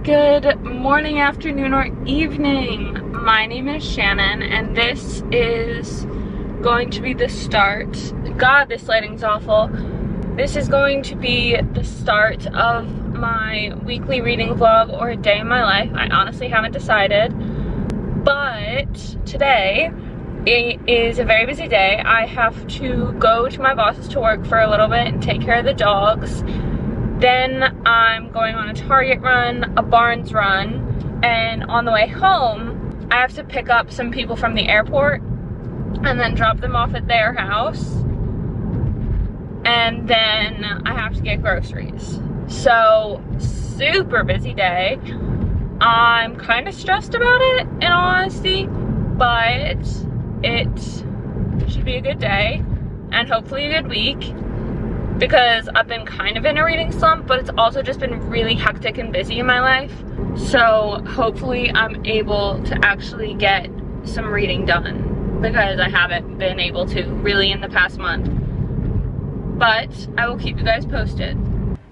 Good morning, afternoon, or evening. My name is Shannon, and this is going to be the start. God, this lighting's awful. This is going to be the start of my weekly reading vlog or a day in my life. I honestly haven't decided, but today it is a very busy day. I have to go to my boss's to work for a little bit and take care of the dogs. Then I'm going on a Target run, a Barnes run, and on the way home, I have to pick up some people from the airport and then drop them off at their house. And then I have to get groceries. So, super busy day. I'm kind of stressed about it, in all honesty, but it should be a good day and hopefully a good week, because I've been kind of in a reading slump, but it's also just been really hectic and busy in my life. So hopefully I'm able to actually get some reading done, because I haven't been able to really in the past month. But I will keep you guys posted.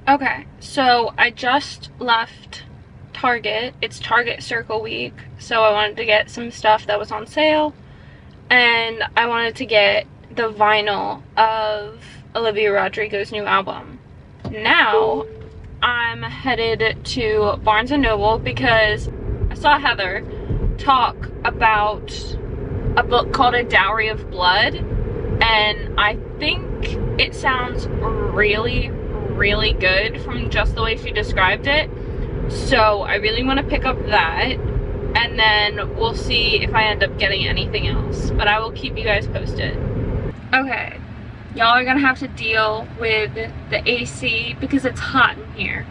Okay, so I just left Target. It's Target Circle Week, so I wanted to get some stuff that was on sale, and I wanted to get the vinyl of Olivia Rodrigo's new album. Now I'm headed to Barnes & Noble because I saw Heather talk about a book called A Dowry of Blood, and I think it sounds really, really good from just the way she described it. So I really want to pick up that, and then we'll see if I end up getting anything else, but I will keep you guys posted. Okay, y'all are gonna have to deal with the AC because it's hot in here.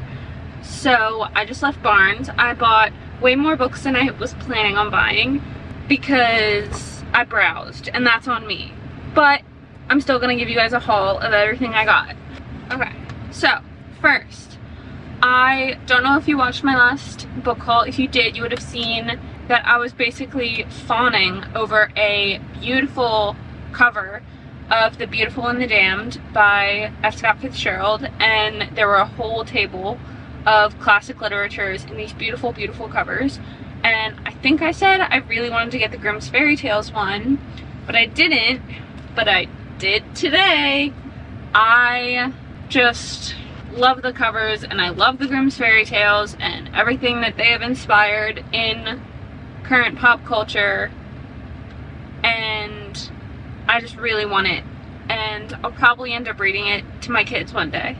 So I just left Barnes. I bought way more books than I was planning on buying because I browsed, and that's on me. But I'm still gonna give you guys a haul of everything I got. Okay, so first, I don't know if you watched my last book haul. If you did, you would have seen that I was basically fawning over a beautiful cover of The Beautiful and the Damned by F. Scott Fitzgerald, and there were a whole table of classic literatures in these beautiful, beautiful covers. And I think I said I really wanted to get the Grimm's Fairy Tales one, but I didn't, but I did today. I just love the covers, and I love the Grimm's Fairy Tales and everything that they have inspired in current pop culture, and I just really want it, and I'll probably end up reading it to my kids one day.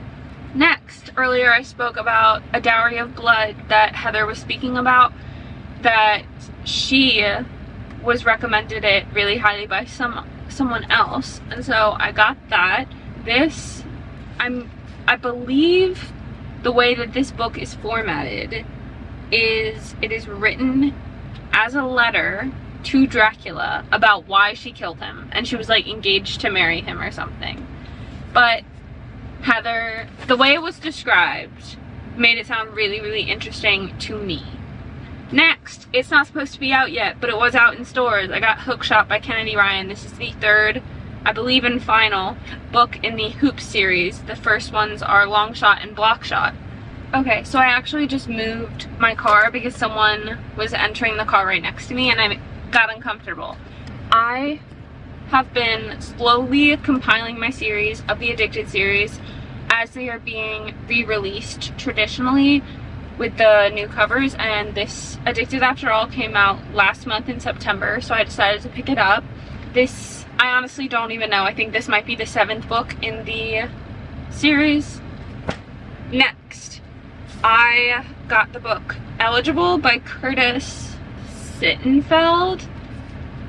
Next, earlier I spoke about A Dowry of Blood that Heather was speaking about, that she was recommended it really highly by someone else, and so I got that. This, I believe the way that this book is formatted is it is written as a letter to Dracula about why she killed him, and she was like engaged to marry him or something. But Heather, the way it was described made it sound really, really interesting to me. Next, it's not supposed to be out yet, but it was out in stores. I got Hookshot by Kennedy Ryan. This is the third, I believe, and final book in the Hoop series. The first ones are Long Shot and Block Shot. Okay, so I actually just moved my car because someone was entering the car right next to me, and I got uncomfortable. I have been slowly compiling my series of the Addicted series as they are being re-released traditionally with the new covers, and this Addicted After All came out last month in September, so I decided to pick it up. This, I honestly don't even know. I think this might be the 7th book in the series. Next, I got the book Eligible by Curtis Sittenfeld.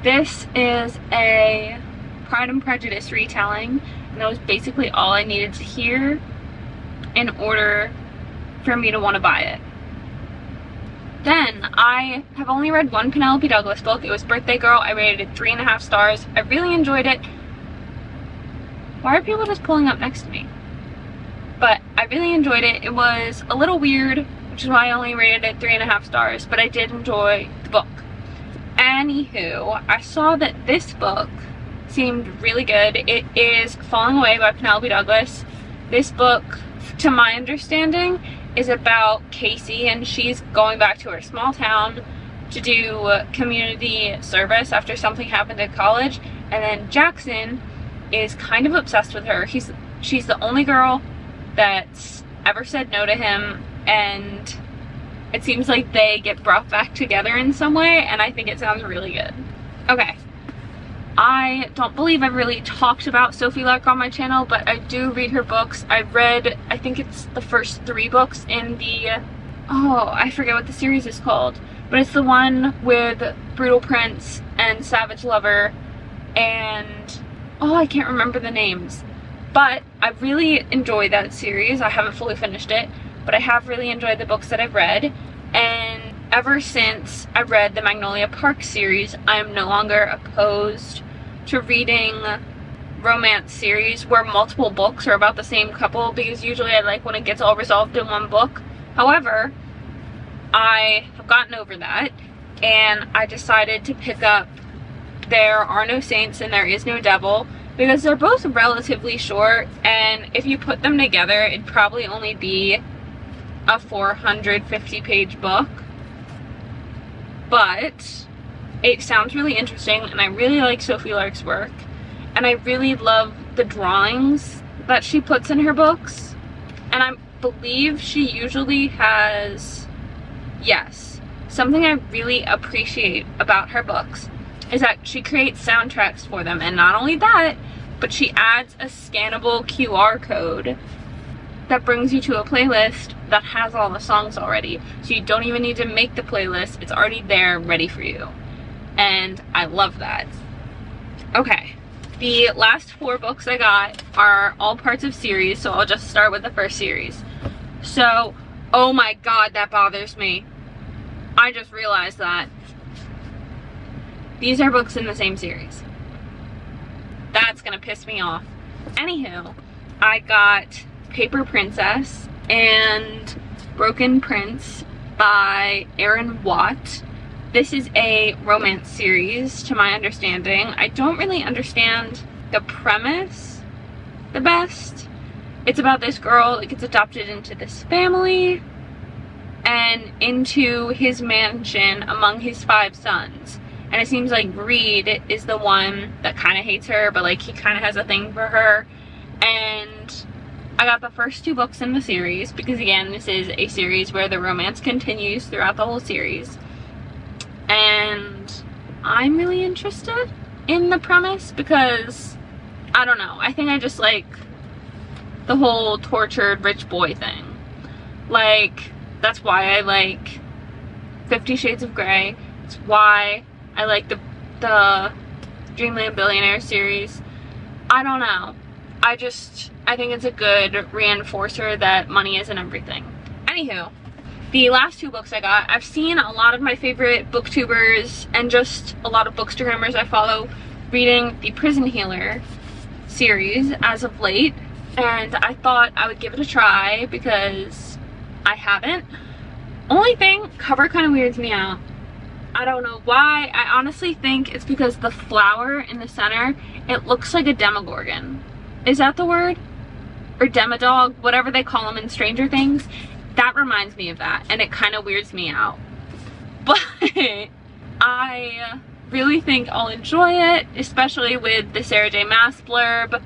This is a Pride and Prejudice retelling, and that was basically all I needed to hear in order for me to want to buy it. Then I have only read one Penelope Douglas book. It was Birthday Girl. I rated it 3.5 stars. I really enjoyed it. Why are people just pulling up next to me? But I really enjoyed it. It was a little weird, which is why I only rated it 3.5 stars, but I did enjoy the book. Anywho, I saw that this book seemed really good. It is Falling Away by Penelope Douglas. This book, to my understanding, is about Casey, and she's going back to her small town to do community service after something happened at college. And then Jackson is kind of obsessed with her. She's the only girl that's ever said no to him, and it seems like they get brought back together in some way, and I think it sounds really good. Okay, I don't believe I've really talked about Sophie Lark on my channel, but I do read her books. I've read, I think it's the first 3 books in the, oh, I forget what the series is called, but it's the one with Brutal Prince and Savage Lover and, oh, I can't remember the names. But I really enjoyed that series. I haven't fully finished it, but I have really enjoyed the books that I've read. And ever since I read the Magnolia Park series, I am no longer opposed to reading romance series where multiple books are about the same couple, because usually I like when it gets all resolved in one book. However, I have gotten over that, and I decided to pick up There Are No Saints and There Is No Devil, because they're both relatively short, and if you put them together, it'd probably only be a 450-page book. But it sounds really interesting, and I really like Sophie Lark's work, and I really love the drawings that she puts in her books. And I believe she usually has, yes, something I really appreciate about her books is that she creates soundtracks for them, and not only that, but she adds a scannable QR code that brings you to a playlist that has all the songs already. So you don't even need to make the playlist, it's already there ready for you. And I love that. Okay, the last 4 books I got are all parts of series, so I'll just start with the first series. So, oh my god, that bothers me. I just realized that. These are books in the same series. That's gonna piss me off. Anywho, I got Paper Princess and Broken Prince by Aaron Watt. This is a romance series, to my understanding. I don't really understand the premise the best. It's about this girl that gets adopted into this family and into his mansion among his 5 sons. And it seems like Reed is the one that kind of hates her, but like he kind of has a thing for her. And I got the first 2 books in the series because, again, this is a series where the romance continues throughout the whole series. And I'm really interested in the premise because, I don't know, I think I just like the whole tortured rich boy thing. Like, that's why I like 50 Shades of Grey. It's why I like the Dreamland Billionaire series. I don't know. I think it's a good reinforcer that money isn't everything. Anywho, the last 2 books I got, I've seen a lot of my favorite booktubers and just a lot of bookstagrammers I follow reading the Prison Healer series as of late, and I thought I would give it a try because I haven't. Only thing, cover kind of weirds me out. I don't know why. I honestly think it's because the flower in the center, it looks like a demogorgon. Is that the word? Or demodog, whatever they call them in Stranger Things. That reminds me of that, and it kind of weirds me out. But I really think I'll enjoy it, especially with the Sarah J. Maas blurb.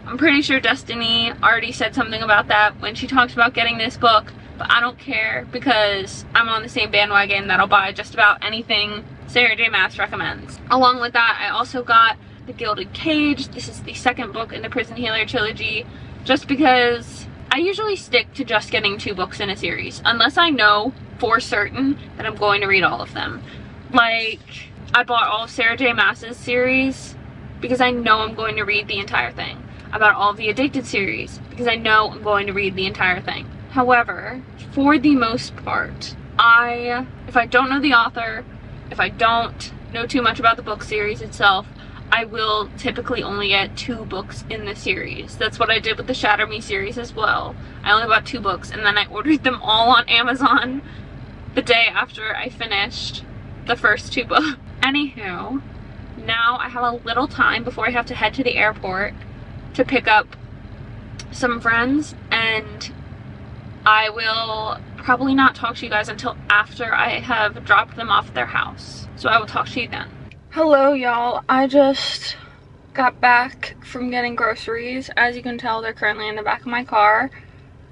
I'm pretty sure Destiny already said something about that when she talked about getting this book, but I don't care because I'm on the same bandwagon that I'll buy just about anything Sarah J. Maas recommends. Along with that, I also got The Gilded Cage. This is the 2nd book in the Prison Healer trilogy, just because I usually stick to just getting 2 books in a series, unless I know for certain that I'm going to read all of them. Like, I bought all of Sarah J. Maas's series because I know I'm going to read the entire thing. I bought all of the Addicted series because I know I'm going to read the entire thing. However, for the most part, if I don't know the author, if I don't know too much about the book series itself, I will typically only get 2 books in the series. That's what I did with the Shatter Me series as well. I only bought 2 books, and then I ordered them all on Amazon the day after I finished the first 2 books. Anywho, now I have a little time before I have to head to the airport to pick up some friends and I will probably not talk to you guys until after I have dropped them off at their house. So I will talk to you then. Hello, y'all. I just got back from getting groceries. As you can tell, they're currently in the back of my car.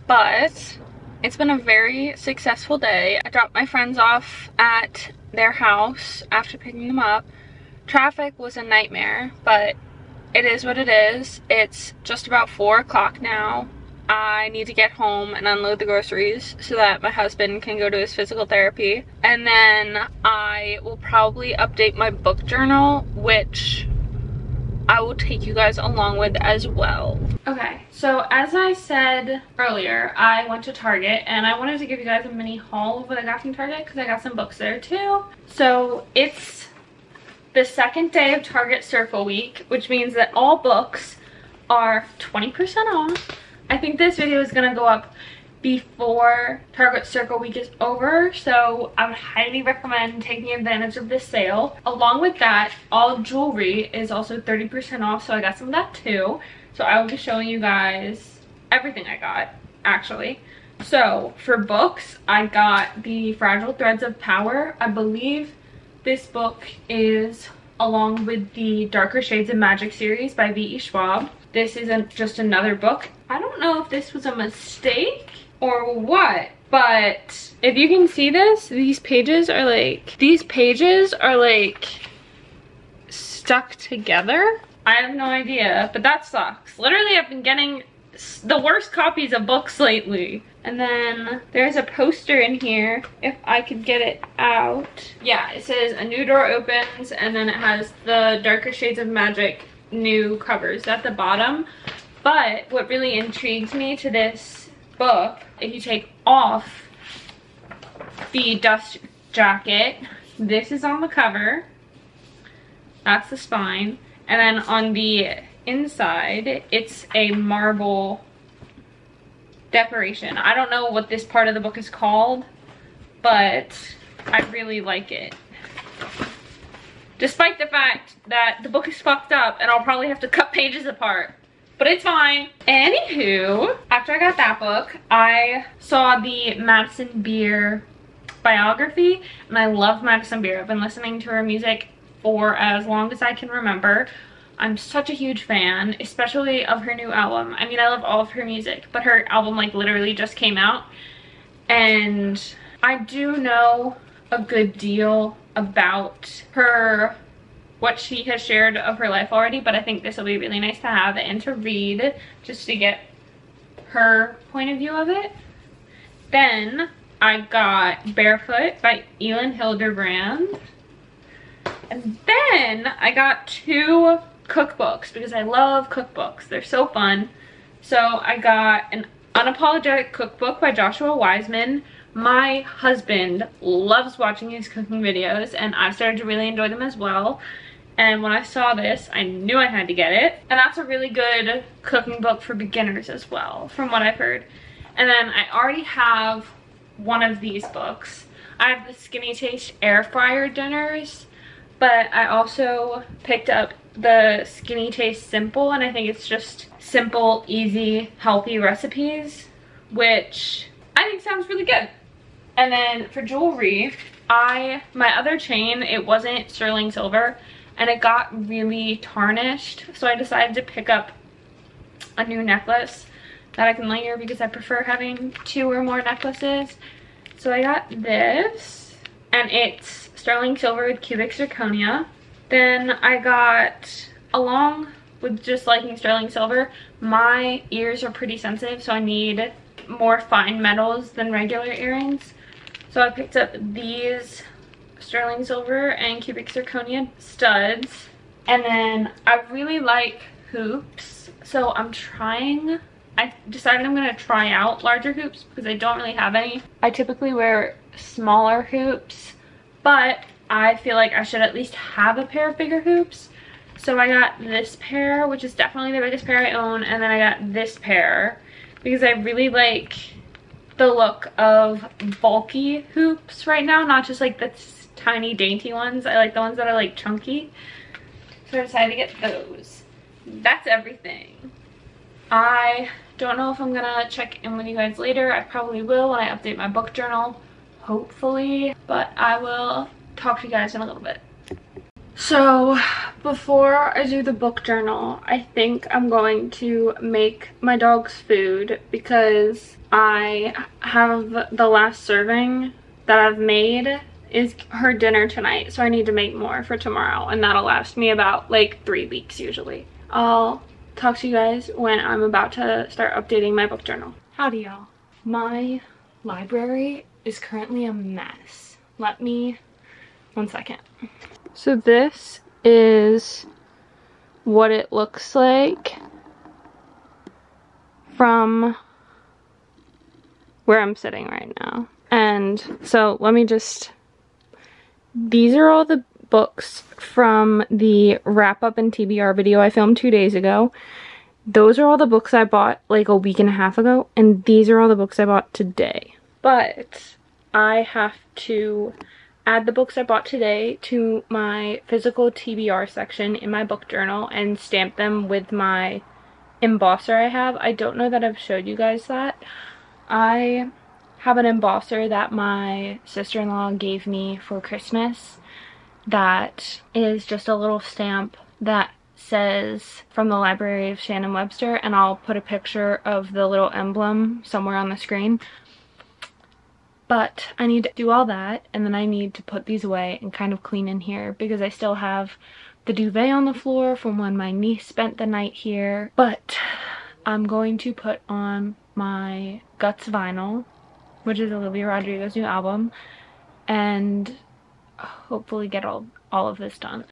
But it's been a very successful day. I dropped my friends off at their house after picking them up. Traffic was a nightmare, but it is what it is. It's just about 4 o'clock now. I need to get home and unload the groceries so that my husband can go to his physical therapy. And then I will probably update my book journal, which I will take you guys along with as well. Okay, so as I said earlier, I went to Target and I wanted to give you guys a mini haul of what I got from Target because I got some books there too. So it's the second day of Target Circle Week, which means that all books are 20% off. I think this video is gonna go up before Target Circle Week is over, so I would highly recommend taking advantage of this sale. Along with that, all jewelry is also 30% off, so I got some of that too. So I will be showing you guys everything I got, actually. So for books, I got the Fragile Threads of Power. I believe this book is along with the Darker Shades of Magic series by V.E. Schwab. This isn't just another book. I don't know if this was a mistake or what, but if you can see this, these pages are like stuck together. I have no idea, but that sucks. Literally, I've been getting the worst copies of books lately. And then there's a poster in here, if I could get it out. Yeah, it says a new door opens, and then it has the Darker Shades of Magic new covers at the bottom. But what really intrigues me to this book, if you take off the dust jacket, this is on the cover. That's the spine. And then on the inside, it's a marble decoration. I don't know what this part of the book is called, but I really like it. Despite the fact that the book is fucked up and I'll probably have to cut pages apart. But it's fine. Anywho, after I got that book, I saw the Madison Beer biography, and I love Madison Beer. I've been listening to her music for as long as I can remember. I'm such a huge fan, especially of her new album. I mean, I love all of her music, but her album like literally just came out. And I do know a good deal about her, what she has shared of her life already, but I think this will be really nice to have and to read just to get her point of view of it. Then I got Barefoot by Elin Hilderbrand. And then I got 2 cookbooks because I love cookbooks. They're so fun. So I got an Unapologetic Cookbook by Joshua Wiseman. My husband loves watching his cooking videos, and I've started to really enjoy them as well. And when I saw this, I knew I had to get it. And that's a really good cooking book for beginners as well, from what I've heard. And then I already have one of these books. I have the Skinny Taste Air Fryer Dinners, but I also picked up the Skinny Taste Simple, and I think it's just simple, easy, healthy recipes, which I think sounds really good. And then for jewelry, my other chain, it wasn't sterling silver, and it got really tarnished, so I decided to pick up a new necklace that I can layer because I prefer having 2 or more necklaces. So I got this, and it's sterling silver with cubic zirconia. Then I got, along with just liking sterling silver, my ears are pretty sensitive, so I need more fine metals than regular earrings. So I picked up these sterling silver and cubic zirconia studs. And then I really like hoops, so I decided I'm going to try out larger hoops because I don't really have any. I typically wear smaller hoops, but I feel like I should at least have a pair of bigger hoops. So I got this pair, which is definitely the biggest pair I own, and then I got this pair because I really like the look of bulky hoops right now, not just like the tiny dainty ones. I like the ones that are like chunky. So I decided to get those. That's everything. I Don't know if I'm gonna check in with you guys later. I probably will when I update my book journal, hopefully, but I will talk to you guys in a little bit. So before I do the book journal, I think I'm going to make my dog's food because I have the last serving that I've made is her dinner tonight, so I need to make more for tomorrow, and that'll last me about like 3 weeks usually. I'll talk to you guys when I'm about to start updating my book journal. Howdy y'all. My library is currently a mess. Let me, 1 second. So this is what it looks like from where I'm sitting right now. And so let me just, these are all the books from the wrap up and TBR video I filmed 2 days ago. Those are all the books I bought like a week and a half ago, and these are all the books I bought today. But I have to add the books I bought today to my physical TBR section in my book journal and stamp them with my embosser I have. I don't know that I've showed you guys that. I have an embosser that my sister-in-law gave me for Christmas that is just a little stamp that says from the Library of Shannon Webster, and I'll put a picture of the little emblem somewhere on the screen. But I need to do all that, and then I need to put these away and kind of clean in here because I still have the duvet on the floor from when my niece spent the night here. But I'm going to put on my Guts vinyl, which is Olivia Rodrigo's new album, and hopefully get all of this done.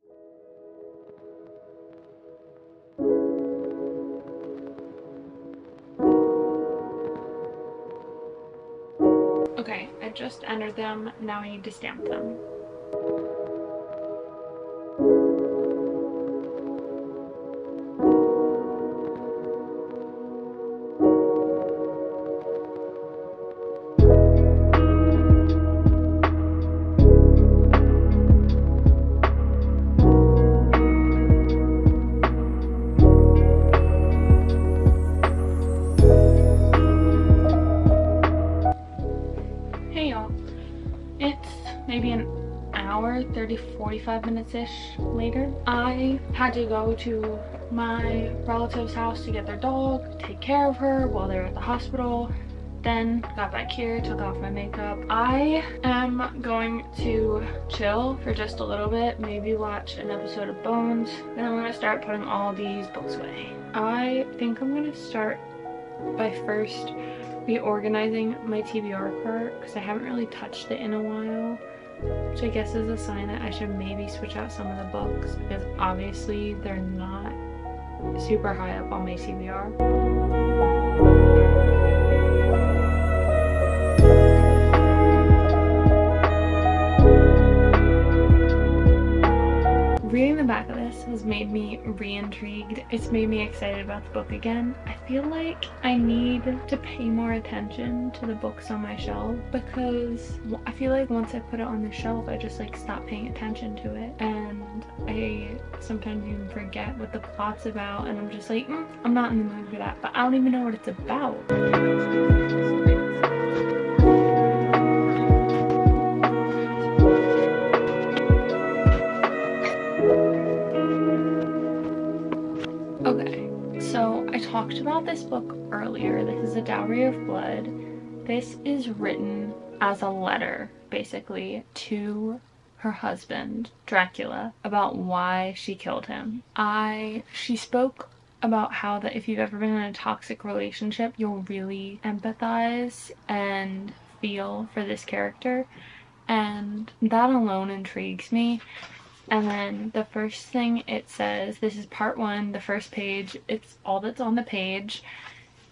Okay, I just entered them. Now I need to stamp them. Maybe an hour, 45 minutes-ish later. I had to go to my relative's house to get their dog, take care of her while they were at the hospital. Then got back here, took off my makeup. I am going to chill for just a little bit, maybe watch an episode of Bones. Then I'm gonna start putting all these books away. I think I'm gonna start by first reorganizing my TBR cart because I haven't really touched it in a while, which I guess is a sign that I should maybe switch out some of the books because obviously they're not super high up on my TBR. Reading the back of this has made me re-intrigued. It's made me excited about the book again. I feel like I need to pay more attention to the books on my shelf because I feel like once I put it on the shelf, I just like stop paying attention to it. And I sometimes even forget what the plot's about and I'm just like, I'm not in the mood for that. But I don't even know what it's about. Okay, so I talked about this book earlier. This is A Dowry of Blood. This is written as a letter, basically, to her husband, Dracula, about why she killed him. She spoke about how that if you've ever been in a toxic relationship, you'll really empathize and feel for this character, and that alone intrigues me. And then the first thing it says, this is part 1, the first page, it's all that's on the page.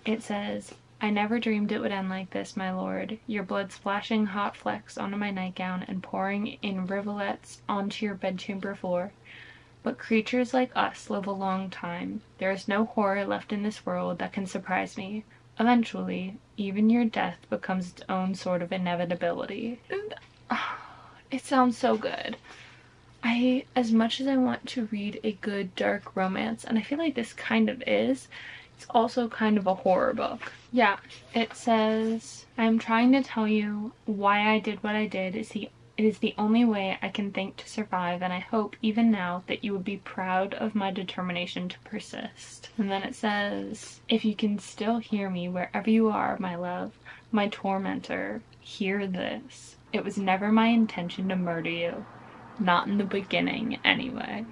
It says, I never dreamed it would end like this, my lord. Your blood splashing hot flecks onto my nightgown and pouring in rivulets onto your bedchamber floor. But creatures like us live a long time. There is no horror left in this world that can surprise me. Eventually, even your death becomes its own sort of inevitability. It sounds so good. As much as I want to read a good dark romance, and I feel like this kind of is, it's also kind of a horror book. Yeah, it says, I'm trying to tell you why I did what I did. It is the only way I can think to survive, and I hope even now that you would be proud of my determination to persist. And then it says, if you can still hear me wherever you are, my love, my tormentor, hear this. It was never my intention to murder you. Not in the beginning, anyway.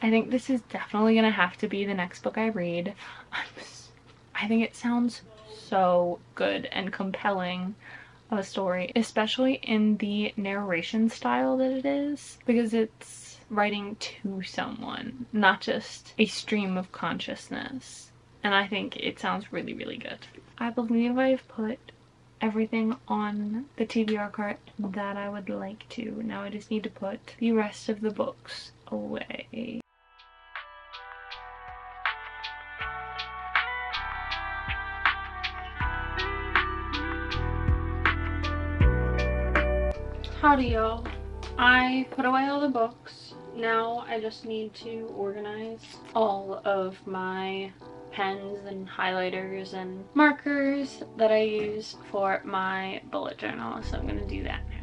I think this is definitely gonna have to be the next book I read. I think it sounds so good and compelling of a story, especially in the narration style that it is, because it's writing to someone, not just a stream of consciousness. And I think it sounds really, really good. I believe I've put everything on the TBR cart that I would like to. Now I just need to put the rest of the books away. Howdy y'all. I put away all the books. Now I just need to organize all of my pens and highlighters and markers that I use for my bullet journal. So I'm gonna do that now.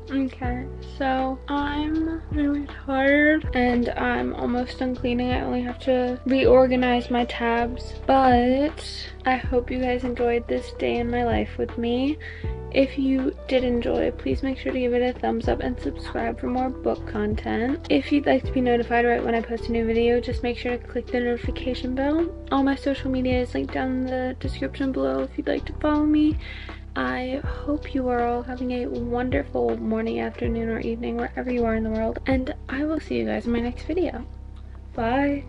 Okay, so I'm really tired and I'm almost done cleaning. I only have to reorganize my tabs, but I hope you guys enjoyed this day in my life with me. If you did enjoy, please make sure to give it a thumbs up and subscribe for more book content. If you'd like to be notified right when I post a new video, just make sure to click the notification bell. All my social media is linked down in the description below if you'd like to follow me. I hope you are all having a wonderful morning, afternoon, or evening, wherever you are in the world, and I will see you guys in my next video. Bye!